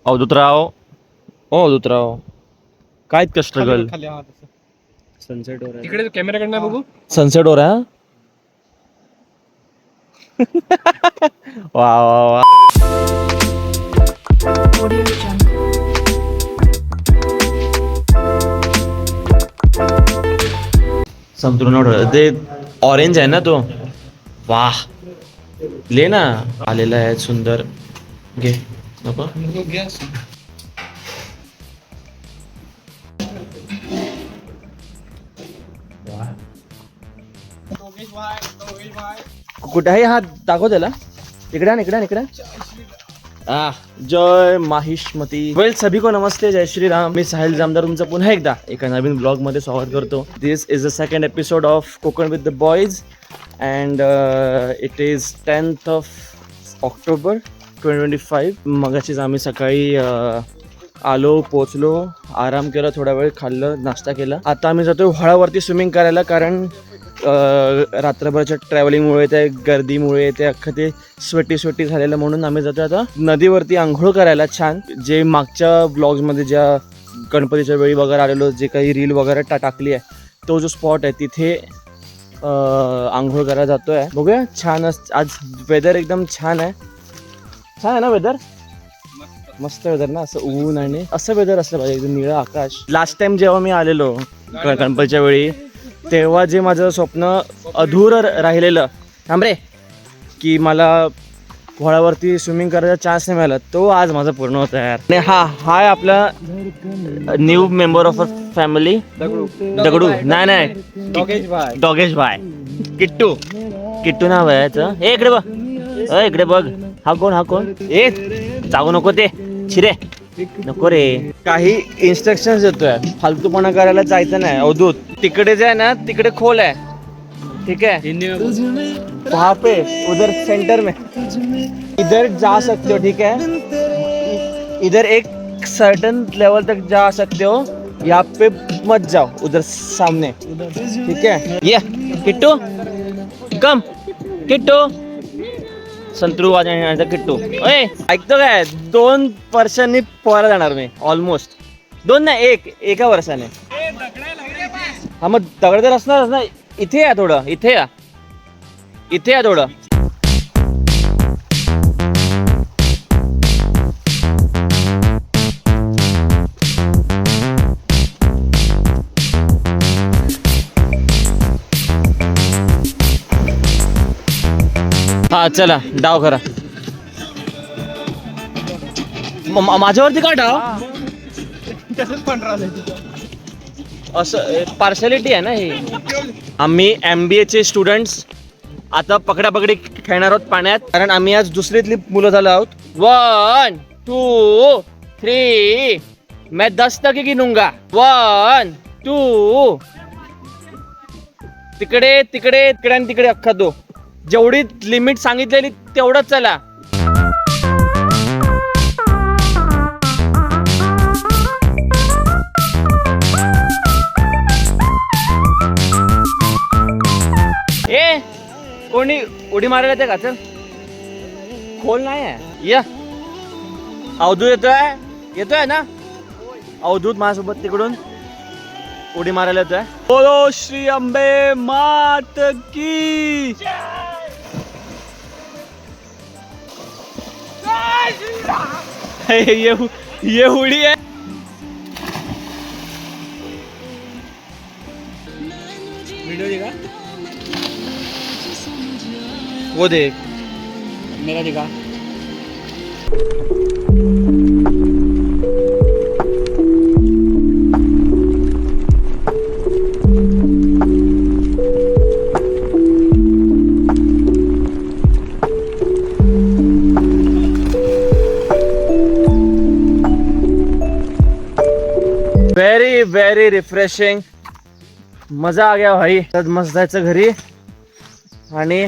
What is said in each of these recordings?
अवधूतराव ओ अवधूतराव काय struggle. Sunset हो रहा तिकडे कॅमेराकडे नाही बघू. सनसेट हो रहा है. वा वा वा. संतूर ते ऑरेंज आहे ना तो. वाह ले ना. आलेला आहे सुंदर. घे नको. कुठे आहे हा दाखव त्याला. इकडे इकडे इकडे. जय माहिष्मती. वेल सभी को नमस्ते, जय श्री राम. मी साहिल जामदार तुमचं पुन्हा एकदा एका नवीन ब्लॉग मध्ये स्वागत करतो. This is the second episode of Konkan with the boys and it is 10th of October 2025. मगाशीच आम्ही सकाळी आलो, पोचलो, आराम केला, थोडा वेळ खाल्लं, नाश्ता केला. आता आम्ही जातो व्हळावरती स्विमिंग करायला, कारण रात्रभराच्या ट्रॅव्हलिंगमुळे त्या गर्दीमुळे ते अख्खं ते स्वेटी झालेलं, म्हणून आम्ही जातो आता नदीवरती आंघोळ करायला. छान जे मागच्या ब्लॉग्समध्ये ज्या गणपतीच्या वेळी वगैरे आलेलो, जे काही रील वगैरे टाकली आहे, तो जो स्पॉट आहे तिथे आंघोळ करायला जातोय. बघूया. छान आज वेदर एकदम छान आहे. छान आहे ना वेदर. मस्त वेदर ना. असं ऊन आणि असं वेदर असलं पाहिजे, एकदम निळं आकाश. लास्ट टाइम जेव्हा मी आलेलो गणपतीच्या वेळी, तेव्हा जे माझं स्वप्न अधूर राहिलेलं थांबरे की मला व्हळावरती स्विमिंग करायचा चान्स नाही मिळाला, तो आज माझा पूर्ण होता यार. आणि हा आहे आपला new member of a family. Dagdu नाही डॉगेश भाई. किट्टू नाव आहे याचं. ए इकडे बघ, इकडे बघ. हा कोण ए जाऊ नको ते छिरे नको रे. काही इन्स्ट्रक्शन देतोय, फालतूपणा करायला जायचं नाही. अवधूत तिकडे जे आहे ना, तिकडे खोल आहे, ठीक है. वहाँ पे उधर सेंटर में इधर जा सकते हो, ठीक है. इधर एक सर्टन लेवल तक जा सकते हो, यहाँ पे मत जाओ, उधर सामने, ठीक है. ये किट्टू कम. किट्टू संतरू वाजवण्याचा किट्टू. ऐकतो काय, 2 वर्षांनी पोहायला जाणार मी. ऑलमोस्ट 2 नाही, एका वर्षाने. हा मग दगड तर असणारच ना. इथे या थोडं, इथे या थोडं. हा चला डाव करा. माझ्यावरती का डाव. असं पार्शालिटी आहे ना ही. आम्ही MBA चे स्टुडंट्स आता पकडापकडी खेळणार आहोत पाण्यात, कारण आम्ही आज दुसरीतली मुलं झालो आहोत. 1 2 3 मैं 10 तक गिनूंगा. 1 2 तिकडे आणि तिकडे अख्खा दो. जेवढी लिमिट सांगितलेली तेवढंच चला. कोणी उडी मारायला ते का. चल खोल नाही आहे. या अवधूत येतोय ना. अवधूत माझ्यासोबत तिकडून उडी मारायला येतोय. बोलो श्री अंबे मात की. ये उडी है. वीडियो दिखा, वो देख. मेरा दिखा. Very refreshing. मजा आ गया भाई. मस्त जायचं घरी आणि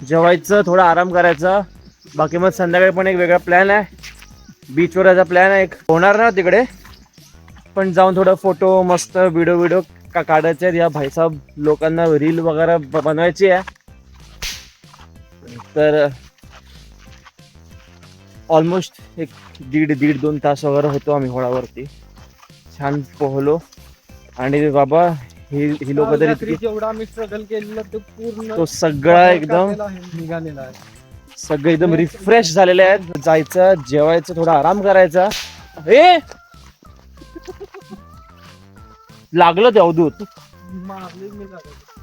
जेवायचं, थोडा आराम करायचा. बाकी मग संध्याकाळी पण एक वेगळा प्लॅन आहे. बीचवर यायचा प्लॅन आहे. एक होणार ना तिकडे, पण जाऊन थोडं फोटो मस्त व्हिडिओ काढायचे आहेत. या भाईसाहेब लोकांना रील वगैरे बनवायची आहे. तर ऑलमोस्ट एक दीड 2 तास वगैरे होतो आम्ही होळावरती. छान पोहलो आणि बाबा ही लोक तरी जेवढा आम्ही स्ट्रगल केलेला तो पूर्ण तो सगळा एकदम निघालेला आहे. सगळे एकदम रिफ्रेश झालेले आहेत. जायचं, जेवायचं, थोडा आराम करायचा. हे लागलं ते अवधूत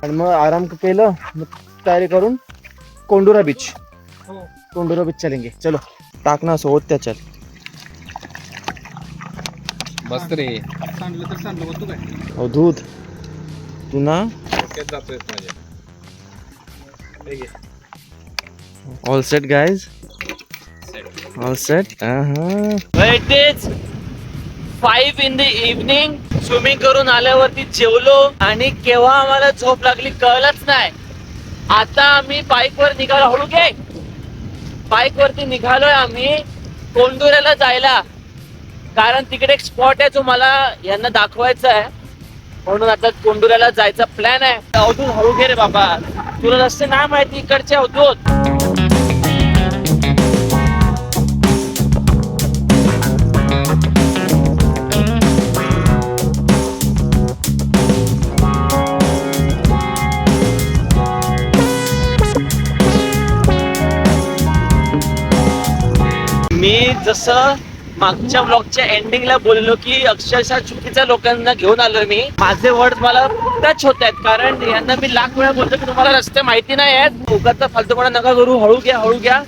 आणि मग आराम केलं. मग तयारी करून कोंडुरा बीच चलेंगे. चलो टाकना सोबत त्याच्यात मस्त रे. सांडलं तर सांडलं होतो काय अवधूत तू ना जातोय all set guys, all set. It is 5 in the evening. Swimming करून आल्यावरती जेवलो आणि केव्हा आम्हाला झोप लागली कळलंच नाही. आता आम्ही बाईक वर निघालो. हळू घे. बाईक वरती निघालोय आम्ही कोंडुऱ्याला जायला, कारण तिकडे एक स्पॉट आहे जो मला यांना दाखवायचा आहे. म्हणून आता कोंडुऱ्याला जायचा प्लॅन आहे. अवधूत हळू घे रे बाबा, तुला रस्ते नाही माहिती इकडचे. अवधूत मी जसं मागच्या ब्लॉगच्या एंडिंगला बोललो की अक्षरशः चुकीच्या लोकांना घेऊन आलोय मी. माझे वर्ड मला टच होत आहेत, कारण यांना मी लाख वेळा बोलतो की तुम्हाला रस्ते माहिती नाही आहेत, उगाच फालतूपणा नका करू, हळू घ्या.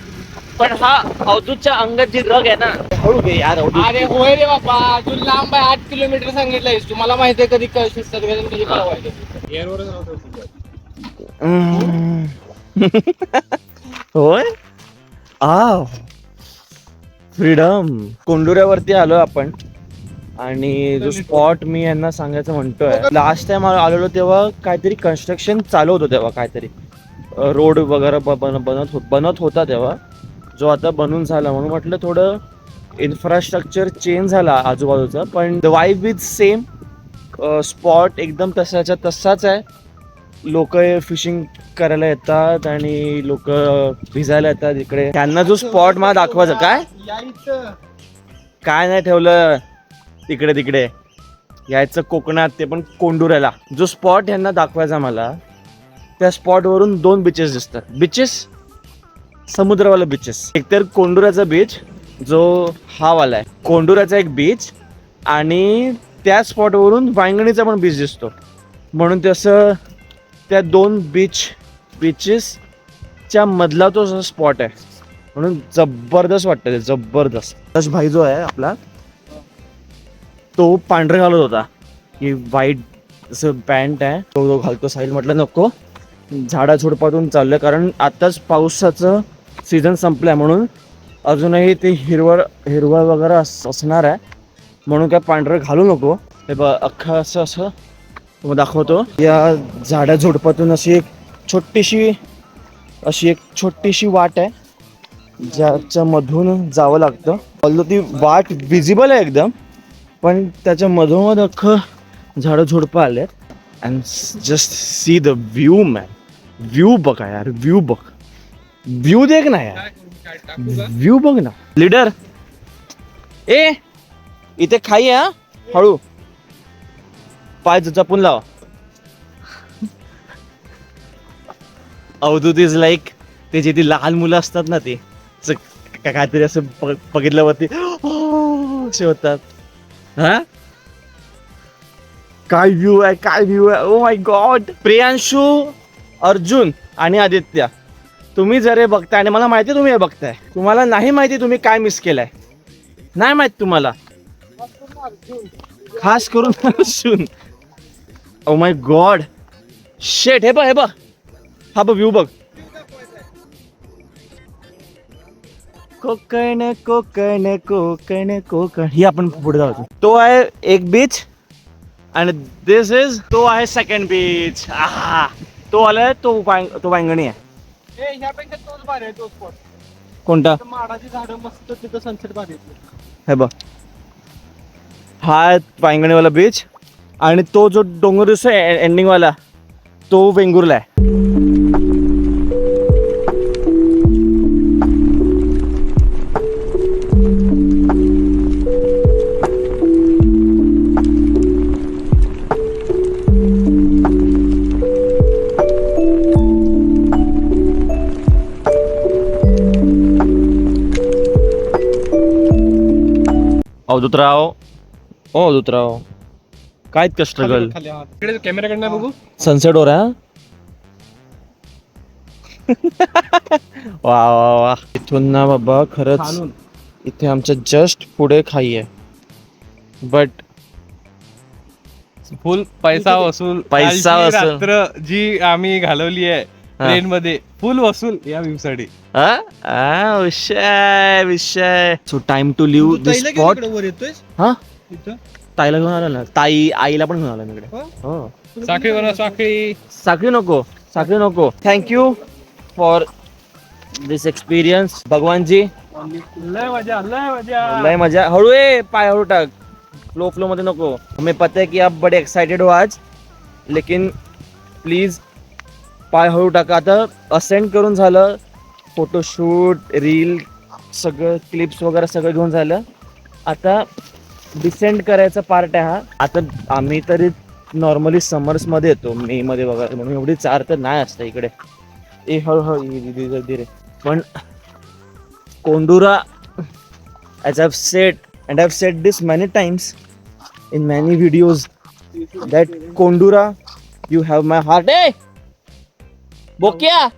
पण हा अवधूतच्या अंगात जी रग आहे ना, हळू घे यार अवधूत. अरे होय रे बाबा, तू लांब आहे 8 किलोमीटर सांगितलंयस. तुम्हाला माहिती आहे कधी शिस्त तुझी होय फ्रीडम. कोंडुऱ्यावरती आलो आपण आणि जो स्पॉट मी यांना सांगायचं म्हणतोय, लास्ट टाइम आलेलो तेव्हा काहीतरी कन्स्ट्रक्शन चालू होतं, तेव्हा काहीतरी रोड वगैरे बनत होता तेव्हा, जो आता बनून झाला. म्हणून म्हटलं थोडं इन्फ्रास्ट्रक्चर चेंज झाला आजूबाजूचा, पण the vibe is same. Spot एकदम तसाच्या तसाच आहे. लोक फिशिंग करायला येतात आणि लोक भिजायला येतात इकडे. त्यांना जो स्पॉट मला दाखवायचा काय नाही ठेवलं तिकडे यायचं कोकणात, ते पण कोंडुऱ्याला. जो स्पॉट यांना दाखवायचा मला, त्या स्पॉट वरून 2 बीचेस दिसतात. बीचेस समुद्रवाला बीचेस. एकतर कोंडुऱ्याचा बीच जो हा वाला आहे, कोंडुऱ्याचा एक बीच, आणि त्या स्पॉटवरून वांगणीचा पण बीच दिसतो. म्हणून तसं त्या 2 बीचेसच्या मधला तो स्पॉट आहे. म्हणून जबरदस्त वाटतं ते, जबरदस्त. तश भाई जो आहे आपला, तो पांढरे घालत होता की व्हाईट असं पॅन्ट आहे, तो घालतो. साहिल म्हटलं नको, झाडाझुडपातून चाललं, कारण आताच पावसाचं सीझन संपलाय, म्हणून अजूनही ते हिरवळ वगैरे असणार आहे, म्हणून काय पांढरं घालू नको. हे बघ अख्खं असं मग दाखवतो. या झाडाझुडपातून अशी एक छोटीशी वाट आहे, ज्याच्या मधून जावं लागतं. ऑल्दो ती वाट विजिबल आहे एकदम, पण त्याच्या मधोमध अख्खं झाडं आले. And just see the view man. View बघा यार, व्ह्यू देख ना यार, व्ह्यू बघ ना. लीडर इथे खाई आहे, हळू पाय जपून लावा. अवधूत इज लाईक ते जे ती लहान मुलं असतात ना, ते काहीतरी असं बघितल्यावरती असे होतात. हा काय व्ह्यू आहे. Oh my God. Priyanshu, Arjun आणि आदित्य, तुम्ही जर हे बघताय, आणि मला माहिती तुम्ही हे बघताय, तुम्हाला नाही माहिती तुम्ही काय मिस केलंय. नाही माहित तुम्हाला, खास करून अर्जुन. ओ माय गॉड शेट. हे बघ हा बघ व्ह्यू बघ. कोकण कोकण कोकण कोकण. ही आपण पुढे जाऊ. तो आहे एक बीच आणि दिस इज तो आहे सेकंड बीच. तो आलाय तो वांगणी आहे. तोच भारी आहे तो स्पॉट. कोणता? माडाची झाडं मस्त, तिथं सनसेट भारी आहे. हे बघ हा वांगणीवाला बीच, आणि तो जो डोंगर दिसतोय एंडिंग वाला, तो वेंगुर्ला आहे. अवधूतराव काय इतकं स्ट्रगल. कॅमेराकडनं बघू. सनसेट हो रहा है. वा वा वा. इथून ना बाबा खरंच इथे आमच्या जस्ट पुढे खाई आहे. बट फुल पैसा वसूल. पैसा कालची वसूल. रात्र जी आम्ही घालवली आहे ट्रेन मध्ये फुल वसूल या व्ह्यू साठी. विषय so time to leave this spot. हा ताईला घेऊन आलो ना. आईला पण घेऊन आलो मी इकडे. हो साखळी बनवा साखळी. साखळी नको. Thank you for this experience. भगवानजी लय मजा. हळू ये पाय हळू टाक. फ्लो मध्ये नको. हमें पता है कि आप बड़े एक्साइटेड हो आज, लेकिन प्लीज पाय हळू टाका. आता असेंड करून झालं. फोटोशूट रील सगळं क्लिप्स वगैरे सगळं घेऊन झालं. आता डिसेंड करायचा पार्ट आहे हा. आता आम्ही तरी नॉर्मली समर्समध्ये येतो मे मध्ये वगैरे, म्हणून एवढी चार तर नाही असतं इकडे. ए हळूहळू धीरे. पण कोंडुरा as I've said and I've said this many times in many videos that Kondura you have my heart. Hey बोकिया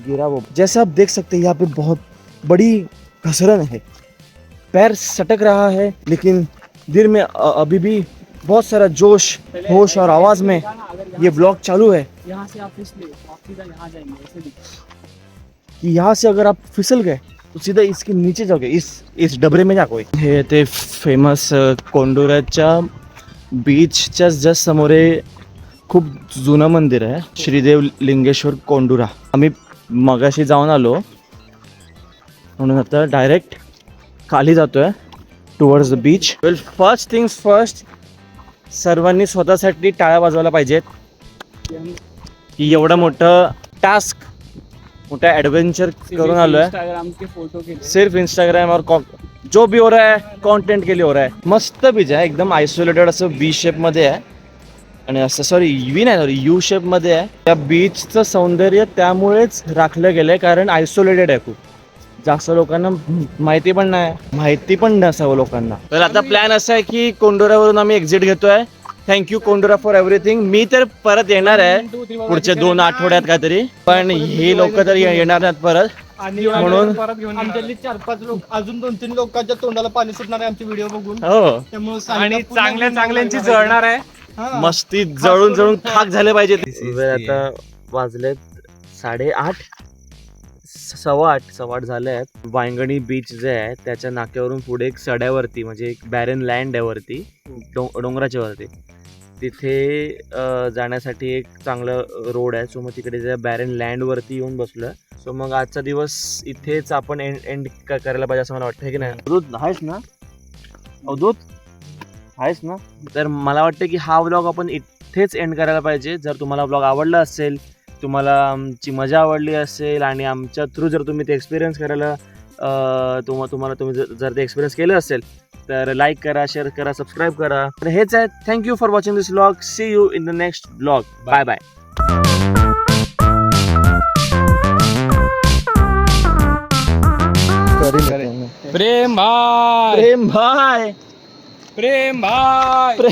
गिरा वो. जैसे आप देख सकते हैं यहाँ पे बहुत बड़ी घसरन है. पैर सटक रहा है लेकिन दिल में अभी भी बहुत सारा जोश होश और आवाज में ये व्लॉग चालू है. यहाँ से आप फिसले आप सीधा यहाँ जाएंगे ऐसे भी. कि यहाँ से अगर आप फिसल गए तो सीधा इसके नीचे जाओगे. इस डबरे में जा कोई. हे ते फेमस कोंडुराच्या बीचच्या जस्ट समोर खूप जुनं मंदिर आहे. श्रीदेव लिंगेश्वर कोंडुरा. आम्ही मगाशी जाऊन आलो म्हणून आता डायरेक्ट खाली जातोय towards the beach. Well first things first, सर्वांनी स्वतःसाठी टाळ्या वाजवायला पाहिजेत की एवढं मोठं टास्क मोटा एडवेंचर करून आलोय. इंस्टाग्राम के फोटो के लिए. सिर्फ इंस्टाग्राम और जो भी हो रहा है कंटेंट के लिए हो रहा है. मस्त बीच आहे एकदम आयसोलेटेड असं बी शेप मध्ये आहे आणि असं सॉरी यू शेप मध्ये आहे. त्या बीचचं सौंदर्य त्यामुळेच राखलं गेलंय कारण आयसोलेटेड आहे. खूप जास्त लोकांना माहिती पण नसावं लोकांना. तर आता प्लॅन असा आहे की कोंडोरावरून आम्ही एक्झिट घेतोय. Thank you Kondura for everything. मी तर परत येणार आहे पुढच्या 2 आठवड्यात काहीतरी, पण हे लोक तर येणार नाहीत परत. म्हणून आमच्यातली 4-5 लोक अजून 2-3 लोकांच्या तोंडाला पाणी सुटणार आहे आमचे व्हिडिओ बघून. हो त्यामुळे आणि चांगल्यांची जळणार आहे. मस्ती जळून खाक झाले पाहिजे. आता वाजलेत 8:30 सव्वा आठ झाले आहेत. वांगणी बीच जे आहे त्याच्या नाक्यावरून पुढे एक सड्यावरती म्हणजे एक बॅरन लँड आहे वरती डोंगराच्या वरती. तिथे जाण्यासाठी एक चांगलं रोड आहे. सो मग तिकडे बॅरन लँड वरती येऊन बसलोय. सो मग आजचा दिवस इथेच आपण एंड करायला पाहिजे असं मला वाटतं की नाही. अवधूत आहेस ना? अवधूत आहेस ना? तर मला वाटतं की हा व्लॉग आपण इथेच एंड करायला पाहिजे. जर तुम्हाला व्लॉग आवडला असेल, तुम्हाला आमची मजा आवडली असेल आणि आमच्या थ्रू जर तुम्ही ते एक्सपिरियन्स करायला तुम्ही जर ते एक्सपिरियन्स केलं असेल तर लाईक करा, शेअर करा, सबस्क्राईब करा. तर हेच आहे. Thank you for watching this vlog. See you in the next vlog. Bye bye. Prem भाई प्रेम भाई प्रेम भाई प्रेम